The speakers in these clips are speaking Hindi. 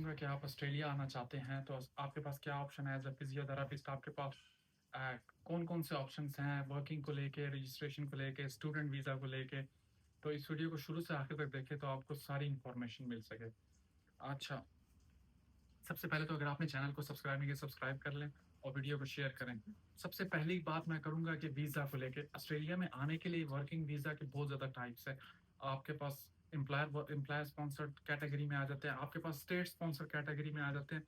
करूँगा कि आप ऑस्ट्रेलिया आना चाहते हैं, तो आपके पास क्या ऑप्शन है एज़ अ फिज़ियोथेरेपिस्ट आपके पास कौन-कौन से ऑप्शंस हैं वर्किंग को लेके, रजिस्ट्रेशन को लेके, स्टूडेंट वीज़ा को लेके? तो इस वीडियो को शुरू से आखिर तक देखें तो आपको सारी इन्फॉर्मेशन मिल सके। अच्छा, सबसे पहले तो अगर आपने चैनल को सब्सक्राइब नहीं किया, सब्सक्राइब कर लें और वीडियो को शेयर करें। सबसे पहली बात मैं करूँगा कि वीज़ा को लेके, ऑस्ट्रेलिया में आने के लिए वर्किंग वीज़ा के बहुत ज़्यादा टाइप्स हैं। आपके पास एम्प्लॉयर स्पॉन्सर्ड कैटेगरी में आ जाते हैं, आपके पास स्टेट स्पॉन्सर्ड कैटेगरी में आ जाते हैं।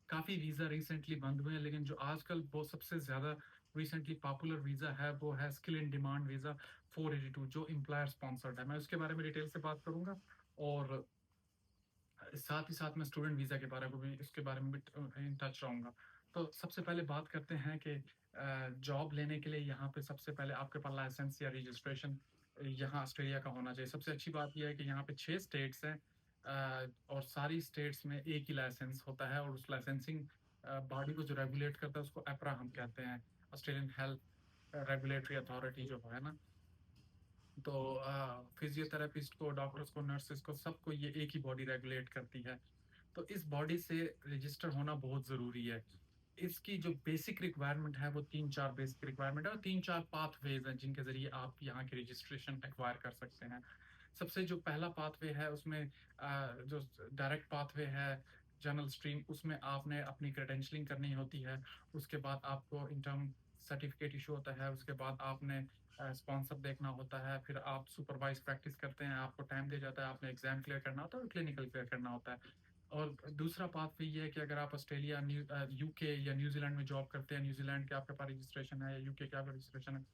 काफ़ी वीज़ा रिसेंटली बंद हुए हैं, लेकिन जो आजकल वो सबसे ज़्यादा रिसेंटली पॉपुलर वीज़ा है, वो है स्किल इन डिमांड वीज़ा 482 जो एम्प्लॉयर स्पॉन्सर्ड है। मैं उसके बारे में डिटेल से बात करूँगा और साथ ही साथ मैं स्टूडेंट वीज़ा के बारे में भी इसके बारे में भी इन टच रहूँगा। तो सबसे पहले बात करते हैं कि जॉब लेने के लिए यहाँ पे सबसे पहले आपके पास लाइसेंस या रजिस्ट्रेशन यहाँ ऑस्ट्रेलिया का होना चाहिए। सबसे अच्छी बात ये है कि यहाँ पे 6 स्टेट्स हैं और सारी स्टेट्स में एक ही लाइसेंस होता है और उस लाइसेंसिंग बॉडी को जो रेगुलेट करता है उसको एपरा हम कहते हैं, ऑस्ट्रेलियन हेल्थ रेगुलेटरी अथॉरिटी जो है ना। तो फिजियोथेरेपिस्ट को, डॉक्टर्स को, नर्सेस को, सबको ये एक ही बॉडी रेगुलेट करती है। तो इस बॉडी से रजिस्टर होना बहुत ज़रूरी है। इसकी जो बेसिक रिक्वायरमेंट है वो 3-4 बेसिक रिक्वायरमेंट है और 3-4 पाथवेज़ हैं जिनके ज़रिए आप यहाँ की रजिस्ट्रेशन एक्वायर कर सकते हैं। सबसे जो पहला पाथवे है उसमें जो डायरेक्ट पाथवे है जनरल स्ट्रीम उसमें आपने अपनी क्रेडेंशलिंग करनी होती है। उसके बाद आपको इंटर्न सर्टिफिकेट इश्यू होता है, उसके बाद आपने स्पॉन्सर देखना होता है, फिर आप सुपरवाइज़ प्रैक्टिस करते हैं, आपको टाइम दिया जाता है, आपने एग्ज़ाम क्लियर करना होता है और क्लिनिकल क्लियर करना होता है। और दूसरा पाथवे ये है कि अगर आप ऑस्ट्रेलिया, यूके या न्यूज़ीलैंड में जॉब करते हैं, न्यूज़ीलैंड के आपके पास रजिस्ट्रेशन है या यूके के आपका रजिस्ट्रेशन है,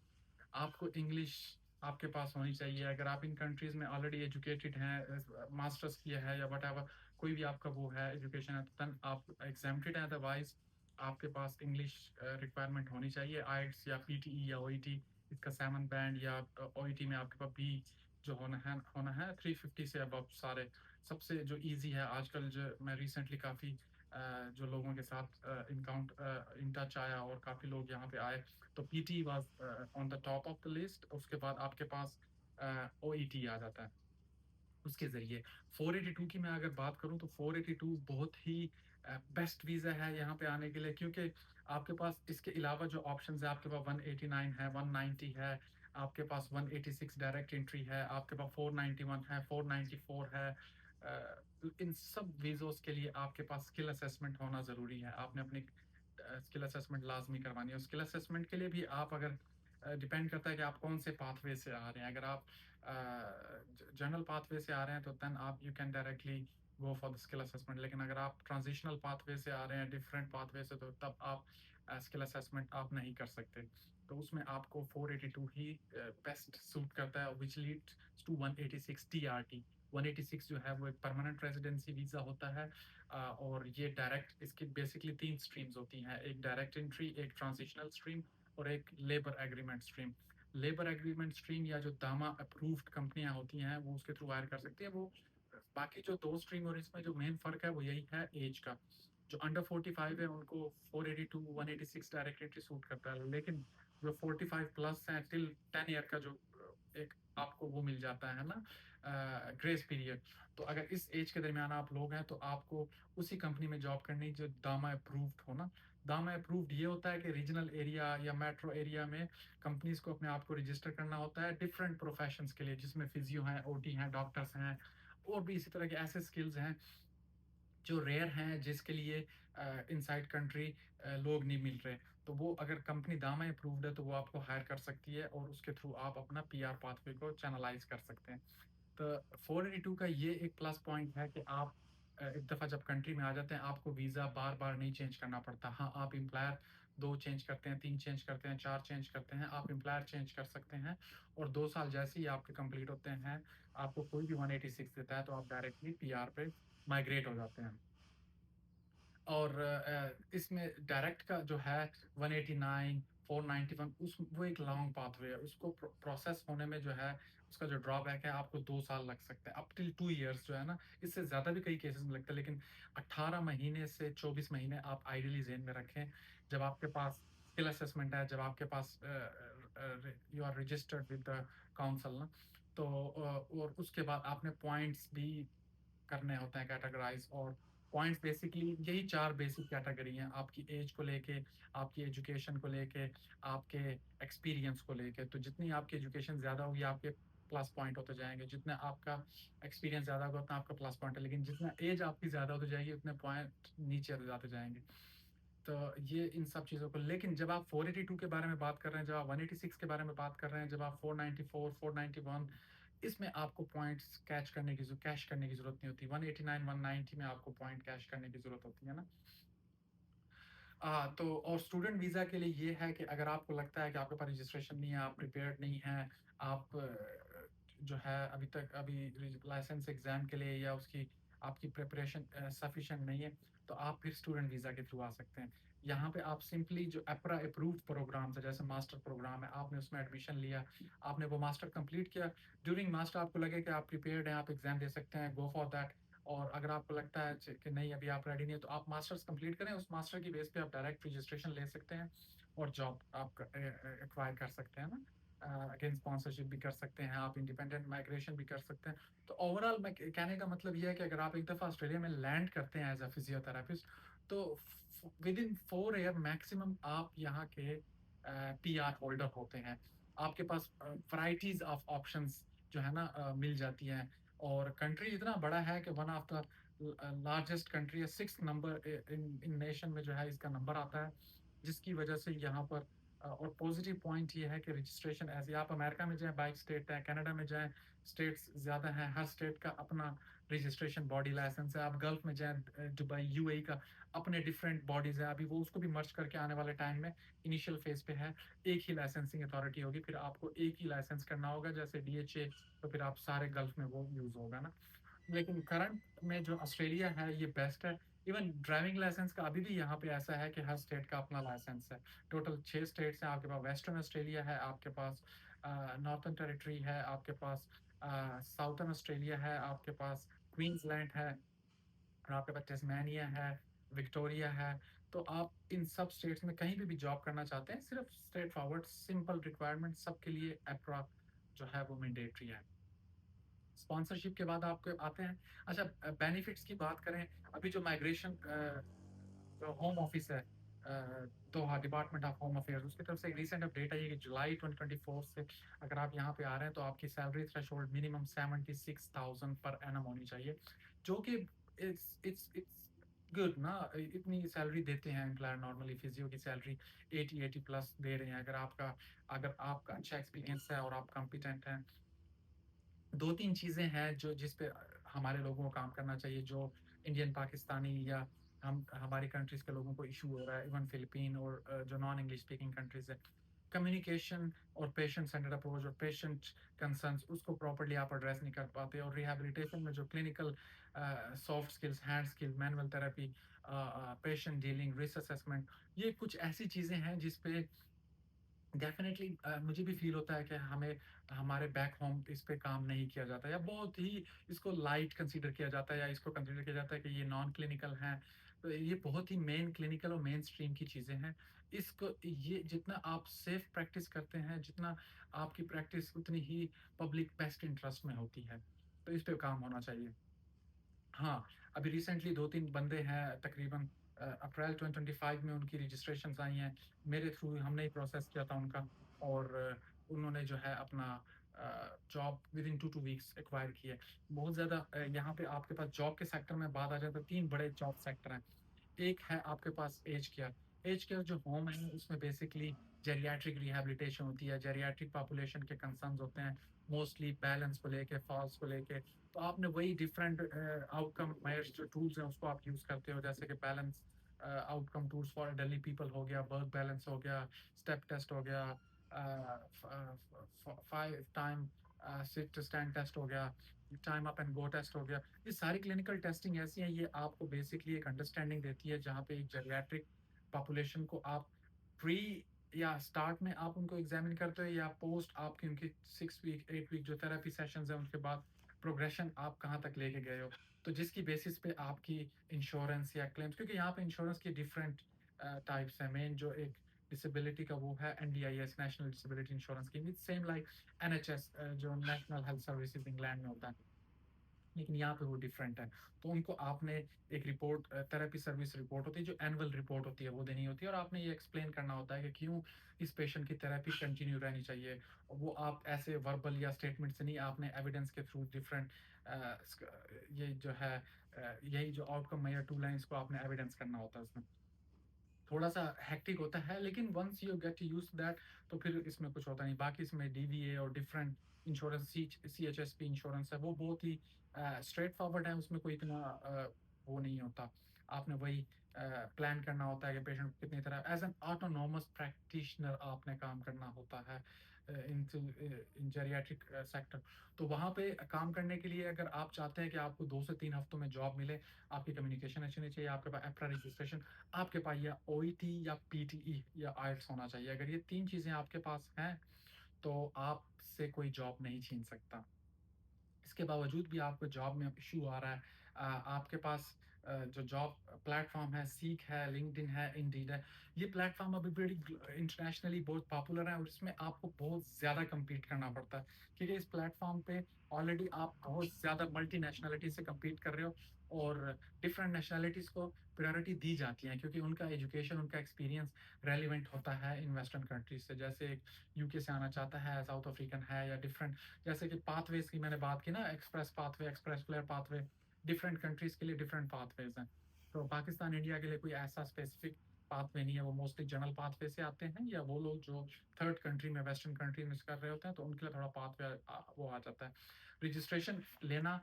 आपको इंग्लिश आपके पास होनी चाहिए। अगर आप इन कंट्रीज़ में ऑलरेडी एजुकेटेड हैं, मास्टर्स किया है या व्हाटएवर कोई भी आपका वो है एजुकेशन है, तो देन आप एग्ज़ेम्प्टेड हैं, अदरवाइज़ आपके पास इंग्लिश रिक्वायरमेंट होनी चाहिए। आईएलटीएस या पीटीई या ओईटी इसका 7 बैंड या ओईटी में आपके पास बी जो होना है 350 से अबव सारे। सबसे जो ईज़ी है आजकल जो मैं रिसेंटली काफ़ी जो लोगों के साथ इन टच आया और काफ़ी लोग यहाँ पे आए, तो PT was on the top of the list. उसके बाद आपके पास ओईटी आ जाता है। उसके ज़रिए 482 की मैं अगर बात करूँ तो 482 बहुत ही बेस्ट वीज़ा है यहाँ पे आने के लिए, क्योंकि आपके पास इसके अलावा जो ऑप्शंस हैं, आपके पास 189 है, 190 है, आपके पास 186 डायरेक्ट एंट्री है, आपके पास 491 है, 494 है। इन सब वीज़ोज़ के लिए आपके पास स्किल असेसमेंट होना ज़रूरी है। आपने अपनी स्किल असेसमेंट लाज़मी करवानी है। स्किल असेसमेंट के लिए भी आप अगर डिपेंड करता है कि आप कौन से पाथवे से आ रहे हैं। अगर आप जनरल पाथवे से आ रहे हैं तो देन आप you can directly go for the skill assessment, लेकिन अगर आप ट्रांजिशनल पाथवे से आ रहे हैं डिफरेंट पाथवे से, तो तब आप स्किल असेसमेंट आप नहीं कर सकते। तो उसमें आपको 482 ही बेस्ट सूट करता है, विच लीड्स टू 186 टीआरटी। 186 जो है वो एक परमानेंट रेजिडेंसी वीज़ा होता है और ये डायरेक्ट इसकी बेसिकली 3 स्ट्रीम्स होती हैं, एक डायरेक्ट एंट्री, एक ट्रांजिशनल स्ट्रीम और एक labour agreement stream. Labour agreement stream या जो दामा अप्रूव्ड कंपनियाँ होती हैं, वो उसके थ्रू हायर कर सकती हैं। वो बाकी जो 2 स्ट्रीम और इसमें जो मेन फ़र्क है, वो यही है ऐज का। जो अंडर 45 है, उनको 482, 186 डायरेक्ट एंट्री सूट करता है, लेकिन जो 45 प्लस हैं, टिल 10 ईयर का जो एक आपको वो मिल जाता है ना ग्रेस पीरियड। तो अगर इस ऐज के दरमियान आप लोग हैं, तो आपको उसी कंपनी में जॉब करनी जो दामा अप्रूव्ड हो ना। दामा अप्रूव्ड ये होता है कि रीजनल एरिया या मेट्रो एरिया में कंपनीज़ को अपने आप को रजिस्टर करना होता है डिफरेंट प्रोफेशंस के लिए, जिसमें फिजियो हैं, ओटी हैं, डॉक्टर्स हैं और भी इसी तरह के ऐसे स्किल्स हैं जो रेयर हैं, जिसके लिए इनसाइड कंट्री लोग नहीं मिल रहे। तो वो अगर कंपनी दामा अप्रूव्ड है तो वो आपको हायर कर सकती है और उसके थ्रू आप अपना पीआर पाथवे को चैनलाइज़ कर सकते हैं। तो 482 का ये एक प्लस पॉइंट है कि आप एक दफ़ा जब कंट्री में आ जाते हैं, आपको वीज़ा बार-बार नहीं चेंज करना पड़ता। हाँ, आप एम्प्लॉयर 2 चेंज करते हैं, 3 चेंज करते हैं, 4 चेंज करते हैं, आप एम्प्लॉयर चेंज कर सकते हैं और 2 साल जैसे ही आपके कंप्लीट होते हैं, आपको कोई भी 186 देता है, तो आप डायरेक्टली पीआर पे माइग्रेट हो जाते हैं। और इसमें डायरेक्ट का जो है 189, 491 उस वो एक लॉन्ग पाथवे है। उसको प्रोसेस होने में जो है, उसका जो ड्रॉबैक है, आपको 2 साल लग सकते हैं, अप टिल 2 इयर्स जो है ना, इससे ज़्यादा भी कई केसेज़ में लगता है, लेकिन 18 महीने से 24 महीने आप आइडियली ज़हन में रखें। जब आपके पास स्किल असेसमेंट है, जब आपके पास you are registered with the council ना, तो और उसके बाद आपने पॉइंट्स भी करने होते हैं कैटेगराइज़ और पॉइंट्स बेसिकली यही 4 बेसिक कैटेगरी हैं, आपकी एज को लेके, आपकी एजुकेशन को लेके, आपके एक्सपीरियंस को लेके। तो जितनी आपकी एजुकेशन ज़्यादा होगी, आपके प्लस पॉइंट होते जाएँगे, जितना आपका एक्सपीरियंस ज़्यादा होगा, उतना आपका प्लस पॉइंट है, लेकिन जितना एज आपकी ज़्यादा होती जाएगी, उतने पॉइंट नीचे होते जाते जाएँगे। तो ये इन सब चीज़ों को, लेकिन जब आप 482 के बारे में बात कर रहे हैं, जब आप 186 के बारे में बात कर रहे हैं, जब आप 494, 491, इसमें आपको पॉइंट्स कैश करने की ज़रूरत नहीं होती। 189, 190 में आपको पॉइंट कैश करने की ज़रूरत होती है ना? तो और स्टूडेंट वीज़ा के लिए ये है कि अगर आपको लगता है कि आपके पास रजिस्ट्रेशन नहीं है, आप प्रिपेयर्ड नहीं हैं, आप जो है अभी लाइसेंस एग्ज़ाम के लिए या उसकी आपकी प्रिपरेशन सफिशिएंट नहीं है, तो आप फिर स्टूडेंट वीज़ा के थ्रू आ सकते हैं। यहाँ पे आप सिंपली जो EPRA अप्रूव्ड प्रोग्राम्स है, जैसे मास्टर प्रोग्राम है, आपने उसमें एडमिशन लिया, आपने वो मास्टर कंप्लीट किया, ड्यूरिंग मास्टर आपको लगे कि आप प्रिपेयर्ड हैं, आप एग्ज़ाम दे सकते हैं, गो फॉर दैट। और अगर आपको लगता है कि नहीं अभी आप रेडी नहीं है, तो आप मास्टर्स कंप्लीट करें, उस मास्टर की बेस पे आप डायरेक्ट रजिस्ट्रेशन ले सकते हैं और जॉब आप एक्वायर कर सकते हैं ना। अगेन स्पॉन्सरशिप भी कर सकते हैं, आप इंडिपेंडेंट माइग्रेशन भी कर सकते हैं। तो ओवरऑल मैं कहने का मतलब ये है कि अगर आप एक दफ़ा ऑस्ट्रेलिया में लैंड करते हैं एज अ फिजियोथेरापिस्ट, तो विद इन 4 ईयर मैक्सिमम आप यहाँ के PR होल्डर होते हैं। आपके पास वैराइटीज ऑफ ऑप्शंस जो है ना मिल जाती हैं। और कंट्री इतना बड़ा है कि one of the largest country है, 6th नंबर इन नेशन में जो है इसका नंबर आता है, जिसकी वजह से यहाँ पर और पॉजिटिव पॉइंट ये है कि रजिस्ट्रेशन ऐसे आप अमेरिका में जाएं, 22 स्टेट है, कनाडा में जाएं, स्टेट्स ज़्यादा हैं, हर स्टेट का अपना रजिस्ट्रेशन बॉडी लाइसेंस है। आप गल्फ में जाएं, दुबई UAE का अपने डिफरेंट बॉडीज है, अभी वो उसको भी मर्ज करके आने वाले टाइम में इनिशियल फेज पे है। एक ही लाइसेंसिंग अथॉरिटी होगी, फिर आपको एक ही लाइसेंस करना होगा जैसे DHA, तो फिर आप सारे गल्फ में वो यूज होगा ना। लेकिन करंट में जो ऑस्ट्रेलिया है ये बेस्ट है। इवन ड्राइविंग लाइसेंस का अभी भी यहाँ पे ऐसा है कि हर स्टेट का अपना लाइसेंस है। टोटल 6 स्टेट्स हैं आपके पास, वेस्टर्न ऑस्ट्रेलिया है आपके पास, नॉर्थर्न टेरिटरी है आपके पास, साउथर्न ऑस्ट्रेलिया है आपके पास, क्वींसलैंड है, और आपके पास टेस्मेनिया है, विक्टोरिया है। तो आप इन सब स्टेट्स में कहीं भी जॉब करना चाहते हैं, सिर्फ स्ट्रेट फॉरवर्ड सिंपल रिक्वायरमेंट सबके लिए EPRA जो है वो मैंडेटरी है। स्पॉन्सरशिप के बाद आपके आते हैं, अच्छा बेनिफिट्स की बात करें, अभी जो माइग्रेशन जो होम ऑफिस है, दोहा डिपार्टमेंट ऑफ होम अफेयर्स, उसकी तरफ से एक रिसेंट अपडेट आई है कि जुलाई 2024 से अगर आप यहाँ पे आ रहे हैं तो आपकी salary threshold minimum 76,000 per annum होनी चाहिए, जो कि इट्स गुड ना। इतनी सैलरी देते हैं एम्प्लॉयर, नॉर्मली फिजियो की सैलरी 80 प्लस दे रहे हैं। अगर आपका अच्छा एक्सपीरियंस है और आप कॉम्पिटेंट हैं, 2-3 चीज़ें हैं जो जिस पे हमारे लोगों को काम करना चाहिए, जो इंडियन, पाकिस्तानी या हम हमारी कंट्रीज़ के लोगों को इश्यू हो रहा है, इवन फिलिपीन और जो नॉन इंग्लिश स्पीकिंग कंट्रीज़ है। कम्युनिकेशन और पेशेंट सेंटर्ड अप्रोच और पेशेंट कंसर्न्स उसको प्रॉपर्ली आप एड्रेस नहीं कर पाते, और रिहैबिलिटेशन में जो clinical soft skills, hand skills, manual therapy, patient dealing, risk assessment, ये कुछ ऐसी चीज़ें हैं जिस पे डेफ़िनेटली मुझे भी फ़ील होता है कि हमें हमारे बैक होम इस पे काम नहीं किया जाता, या बहुत ही इसको लाइट कंसीडर किया जाता है, या इसको कंसीडर किया जाता है कि ये नॉन क्लिनिकल हैं। तो ये बहुत ही मेन क्लिनिकल और मेन स्ट्रीम की चीज़ें हैं। इसको ये जितना आप सेफ प्रैक्टिस करते हैं, जितना आपकी प्रैक्टिस उतनी ही पब्लिक बेस्ट इंटरेस्ट में होती है। तो इस पे काम होना चाहिए। हाँ, अभी रिसेंटली 2-3 बंदे हैं तकरीबन अप्रैल 2025 में उनकी रजिस्ट्रेशंस आई हैं। मेरे थ्रू हमने ही प्रोसेस किया था उनका, और उन्होंने जो है अपना जॉब विदिन 2 वीक्स एक्वायर की है। बहुत ज़्यादा यहाँ पे आपके पास जॉब के सेक्टर में बात आ जाए तो 3 बड़े जॉब सेक्टर हैं। एक है आपके पास एज केयर। एज केयर जो होम है उसमें बेसिकली जेरियाट्रिक रिहैबिलिटेशन होती है, जेरियाट्रिक पॉपुलेशन के कंसर्न्स होते हैं, मोस्टली बैलेंस को लेके, फॉल्स को लेके। तो आपने वही डिफरेंट आउटकम मेजर्स जो टूल्स हैं उसको आप यूज़ करते हो, जैसे कि balance outcome tools for elderly people हो गया, वर्क बैलेंस हो गया, स्टेप टेस्ट हो गया, 5 time sit to stand test हो गया, time up and go test हो गया। ये सारी क्लिनिकल टेस्टिंग ऐसी हैं, ये आपको बेसिकली एक अंडरस्टैंडिंग देती है जहाँ पे एक जेरियाट्रिक पॉपुलेशन को आप प्री या स्टार्ट में आप उनको एग्जामिन करते हो, या पोस्ट आपकी उनकी 6 वीक 8 वीक जो थेरेपी सेशंस हैं उनके बाद प्रोग्रेशन आप कहाँ तक लेके गए हो। तो जिसकी बेसिस पे आपकी इंश्योरेंस या क्लेम्स, क्योंकि यहाँ पे इंश्योरेंस की डिफरेंट टाइप्स हैं। मेन जो एक डिसेबिलिटी का वो है NDIS, national disability insurance scheme, same like NHS जो नेशनल हेल्थ सर्विसेज इंग्लैंड में होता है। लेकिन यहाँ पे वो डिफरेंट है। तो उनको आपने एक रिपोर्ट थेरेपी सर्विस रिपोर्ट होती है जो एनुअल रिपोर्ट होती है वो देनी होती है, और आपने ये एक्सप्लेन करना होता है कि क्यों इस पेशेंट की थेरेपी कंटिन्यू रहनी चाहिए। वो आप ऐसे वर्बल या स्टेटमेंट से नहीं, आपने एविडेंस के थ्रू डिफरेंट ये जो है यही जो आउटकम है या टू लाइन्स को आपने एविडेंस करना होता है उसमें। थोड़ा-सा हेक्टिक होता है, लेकिन once you get used to that तो फिर इसमें कुछ होता नहीं। बाकी इसमें डीवीए और डिफरेंट इंश्योरेंस सीएचएसपी इंश्योरेंस है, वो बहुत ही स्ट्रेट फॉरवर्ड है, उसमें कोई इतना वो नहीं होता। आपने वही प्लान करना होता है कि पेशेंट को कितनी तरह एज़ एन ऑटोनोमस प्रैक्टिशनर आपने काम करना होता है इन जेरियाट्रिक सेक्टर। तो वहाँ पे काम करने के लिए अगर आप चाहते हैं कि आपको 2 से 3 हफ्तों में जॉब मिले, आपकी कम्युनिकेशन अच्छी होनी चाहिए, आपके पास एप्रा रजिस्ट्रेशन, आपके पास या ओईटी या पीटीई या आईएलटीएस होना चाहिए। अगर ये 3 चीज़ें आपके पास हैं, तो आपसे कोई जॉब नहीं छीन सकता। इसके बावजूद भी आपको जॉब में इश्यू आ रहा है। आपके पास जो जॉब प्लेटफ़ॉर्म है, सीक है, लिंक्डइन है, इंडीड है, ये प्लेटफ़ॉर्म अभी बड़ी इंटरनेशनली बहुत पॉपुलर है और इसमें आपको बहुत ज़्यादा कम्पीट करना पड़ता है। क्योंकि इस प्लेटफ़ॉर्म पे ऑलरेडी आप बहुत ज़्यादा मल्टीनेशनैलिटी से कम्पीट कर रहे हो, और डिफरेंट नेशनैलिटीज़ को प्रायोरिटी दी जाती है क्योंकि उनका एजुकेशन, उनका एक्सपीरियंस रेलेवेंट होता है इन वेस्टर्न कंट्रीज़ से। जैसे एक यूके से आना चाहता है, साउथ अफ्रीकन है या डिफरेंट, जैसे कि पाथवेज़ की मैंने बात की ना, express pathway, express flair pathway, different countries के लिए डिफरेंट पाथवेज़ हैं। तो पाकिस्तान, इंडिया के लिए कोई ऐसा स्पेसिफिक पाथवे नहीं है, वो मोस्टली जनरल पाथवे से आते हैं, या वो लोग जो थर्ड कंट्री में, वेस्टर्न कंट्री में कर रहे होते हैं, तो उनके लिए थोड़ा पाथवे वो आ जाता है। रजिस्ट्रेशन लेना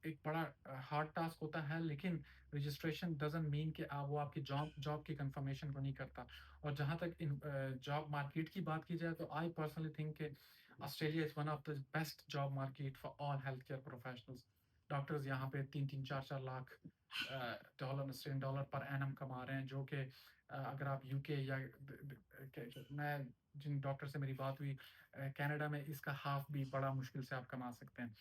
एक बड़ा हार्ड टास्क होता है, लेकिन रजिस्ट्रेशन डज़न्ट मीन कि वो आपकी जॉब जॉब की कन्फर्मेशन को नहीं करता। और जहाँ तक जॉब मार्केट की बात की जाए, तो आई पर्सनली थिंक कि Australia is one of the best job market for all health care professionals. Doctors यहाँ पे 3-3, 4-4 lakh dollar, Australian dollar per annum कमा रहे हैं, जो कि अगर आप यूके या मैं जिन डॉक्टर से मेरी बात हुई, कनाडा में इसका हाफ भी बड़ा मुश्किल से आप कमा सकते हैं।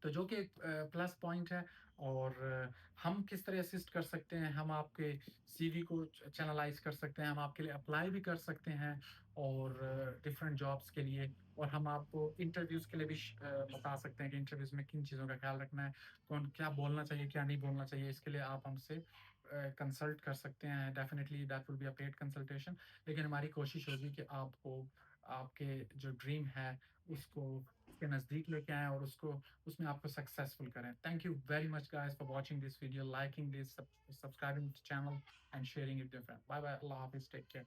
तो जो कि एक प्लस पॉइंट है। और हम किस तरह असिस्ट कर सकते हैं, हम आपके सीवी को चैनलाइज कर सकते हैं, हम आपके लिए अप्लाई भी कर सकते हैं, और डिफरेंट जॉब्स के लिए, और हम आपको इंटरव्यूज़ के लिए भी बता सकते हैं कि इंटरव्यूज़ में किन चीज़ों का ख्याल रखना है, कौन क्या बोलना चाहिए, क्या नहीं बोलना चाहिए। इसके लिए आप हमसे कंसल्ट कर सकते हैं। Definitely that will be a paid consultation, लेकिन हमारी कोशिश होगी कि आपको आपके जो ड्रीम है उसको उसके नज़दीक लेके आएँ और उसको उसमें आपको सक्सेसफुल करें। Thank you very much guys for watching this video, liking this, subscribing to channel and sharing it with your friend. Bye bye, अल्लाह हाफिज़, टेक केयर।